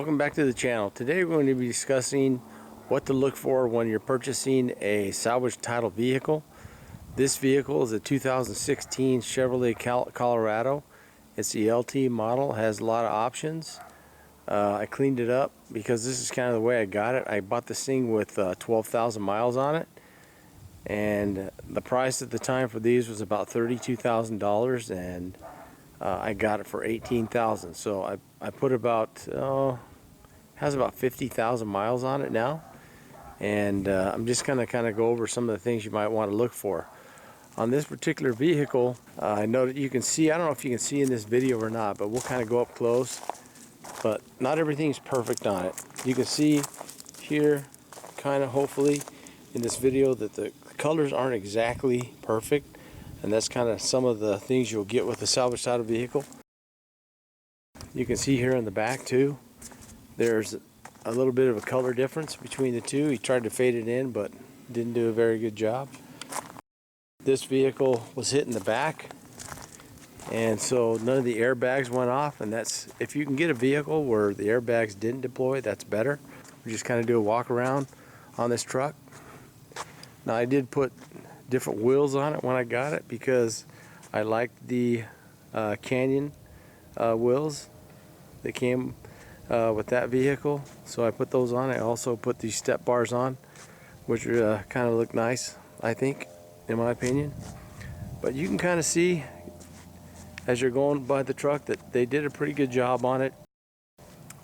Welcome back to the channel. Today we're going to be discussing what to look for when you're purchasing a salvage title vehicle. This vehicle is a 2016 Chevrolet Colorado. It's the LT model, has a lot of options. I cleaned it up because this is kind of the way I got it. I bought this thing with 12,000 miles on it, and the price at the time for these was about $32,000, and I got it for $18,000. So I put about has about 50,000 miles on it now, and I'm just gonna kind of go over some of the things you might want to look for on this particular vehicle. I know that you can see, I don't know if you can see in this video or not, but we'll kind of go up close. But not everything's perfect on it. You can see here, kind of hopefully in this video, that the colors aren't exactly perfect, and that's kind of some of the things you'll get with a salvage title vehicle. You can see here in the back too, there's a little bit of a color difference between the two. He tried to fade it in, but didn't do a very good job. This vehicle was hit in the back, and so none of the airbags went off, and that's, if you can get a vehicle where the airbags didn't deploy, that's better. We just kind of do a walk around on this truck. Now, I did put different wheels on it when I got it because I liked the Canyon wheels that came with that vehicle, so I put those on. I also put these step bars on, which kind of look nice, I think, in my opinion. But you can kind of see as you're going by the truck that they did a pretty good job on it.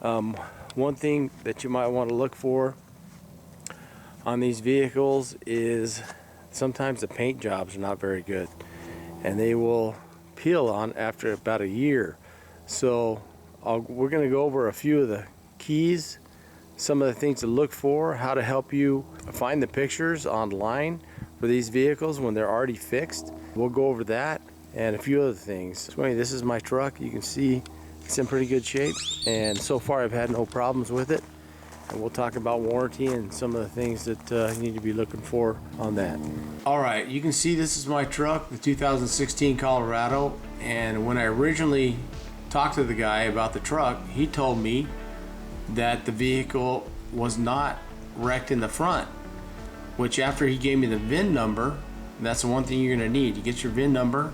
One thing that you might want to look for on these vehicles is sometimes the paint jobs are not very good, and they will peel on after about a year. So we're going to go over a few of the keys, some of the things to look for, how to help you find the pictures online for these vehicles when they're already fixed. We'll go over that and a few other things. So anyway, this is my truck. You can see it's in pretty good shape, and so far I've had no problems with it. And we'll talk about warranty and some of the things that you need to be looking for on that. Alright, you can see this is my truck, the 2016 Colorado, and when I originally talked to the guy about the truck, he told me that the vehicle was not wrecked in the front, which after he gave me the VIN number, that's the one thing you're going to need. You get your VIN number,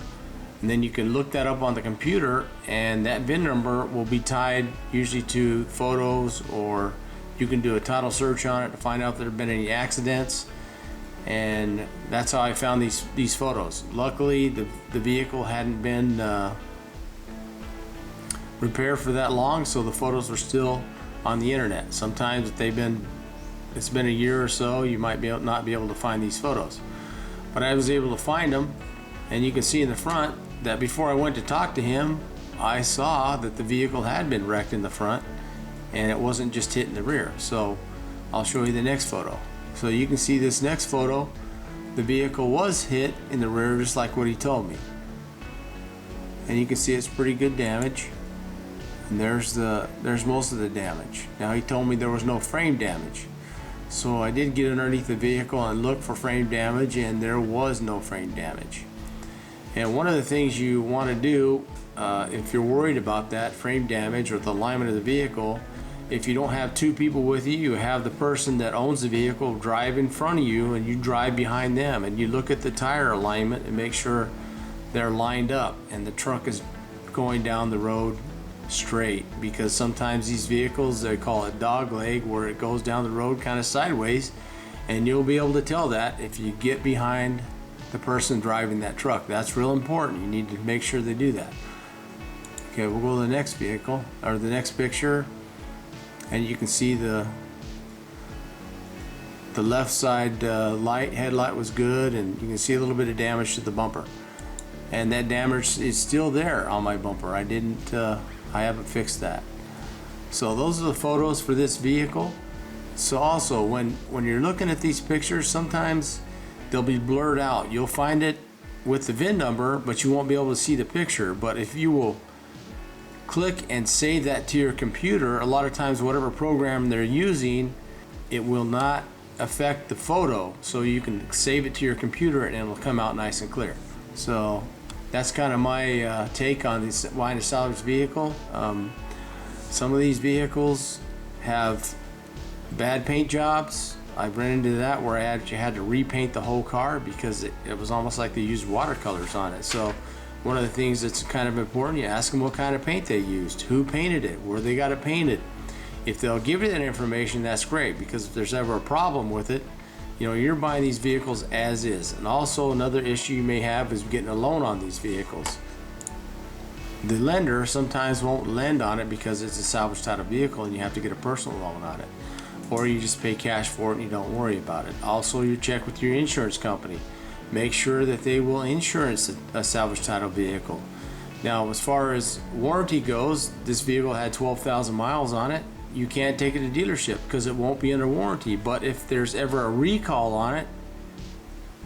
and then you can look that up on the computer, and that VIN number will be tied usually to photos, or you can do a title search on it to find out if there have been any accidents. And that's how I found these photos. Luckily, the vehicle hadn't been repaired for that long, so the photos are still on the internet. Sometimes if it's been a year or so, you might not be able to find these photos. But I was able to find them, and you can see in the front that before I went to talk to him, I saw that the vehicle had been wrecked in the front, and it wasn't just hit in the rear. So I'll show you the next photo. So you can see this next photo, the vehicle was hit in the rear just like what he told me. And you can see it's pretty good damage. And there's most of the damage. Now, he told me there was no frame damage. So I did get underneath the vehicle and look for frame damage, and there was no frame damage. And one of the things you want to do if you're worried about that frame damage or the alignment of the vehicle, if you don't have two people with you, you have the person that owns the vehicle drive in front of you, and you drive behind them, and you look at the tire alignment and make sure they're lined up and the truck is going down the road straight, because sometimes these vehicles, they call it dog leg, where it goes down the road kind of sideways, and you'll be able to tell that if you get behind the person driving that truck. That's real important. You need to make sure they do that. Okay, we'll go to the next vehicle, or the next picture, and you can see the left side headlight was good, and you can see a little bit of damage to the bumper, and that damage is still there on my bumper. I haven't fixed that. So those are the photos for this vehicle. So also, when you're looking at these pictures, sometimes they'll be blurred out. You'll find it with the VIN number, but you won't be able to see the picture. But if you will click and save that to your computer, a lot of times whatever program they're using, it will not affect the photo. So you can save it to your computer and it'll come out nice and clear. So that's kind of my take on buying a salvage vehicle. Some of these vehicles have bad paint jobs. I've run into that where I actually had to repaint the whole car because it was almost like they used watercolors on it. So one of the things that's kind of important, you ask them what kind of paint they used, who painted it, where they got it painted. If they'll give you that information, that's great, because if there's ever a problem with it, you know, you're buying these vehicles as is. And also another issue you may have is getting a loan on these vehicles. The lender sometimes won't lend on it because it's a salvage title vehicle and you have to get a personal loan on it. Or you just pay cash for it and you don't worry about it. Also, you check with your insurance company. Make sure that they will insurance a salvage title vehicle. Now, as far as warranty goes, this vehicle had 12,000 miles on it. You can't take it to dealership because it won't be under warranty. But if there's ever a recall on it,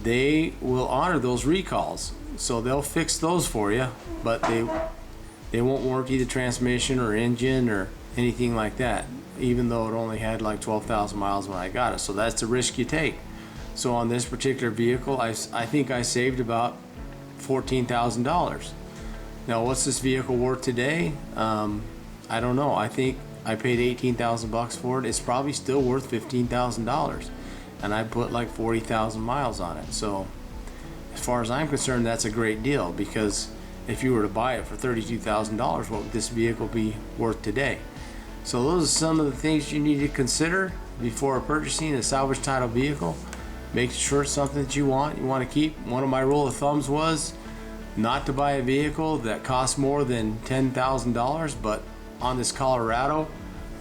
they will honor those recalls. So they'll fix those for you, but they won't warranty the transmission or engine or anything like that, even though it only had like 12,000 miles when I got it. So that's the risk you take. So on this particular vehicle, I think I saved about $14,000. Now, what's this vehicle worth today? I don't know. I think I paid 18,000 bucks for it. It's probably still worth $15,000, and I put like 40,000 miles on it. So as far as I'm concerned, that's a great deal, because if you were to buy it for $32,000, what would this vehicle be worth today? So those are some of the things you need to consider before purchasing a salvage title vehicle. Make sure it's something that you want to keep. One of my rule of thumbs was not to buy a vehicle that costs more than $10,000, but on this Colorado,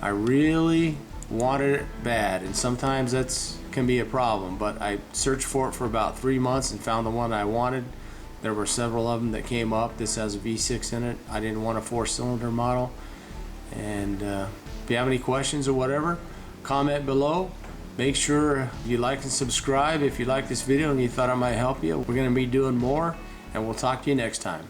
I really wanted it bad, and sometimes that's can be a problem, but I searched for it for about 3 months and found the one I wanted. There were several of them that came up. This has a V6 in it. I didn't want a 4-cylinder model. And if you have any questions or whatever, comment below. Make sure you like and subscribe if you like this video and you thought I might help you. We're going to be doing more, and we'll talk to you next time.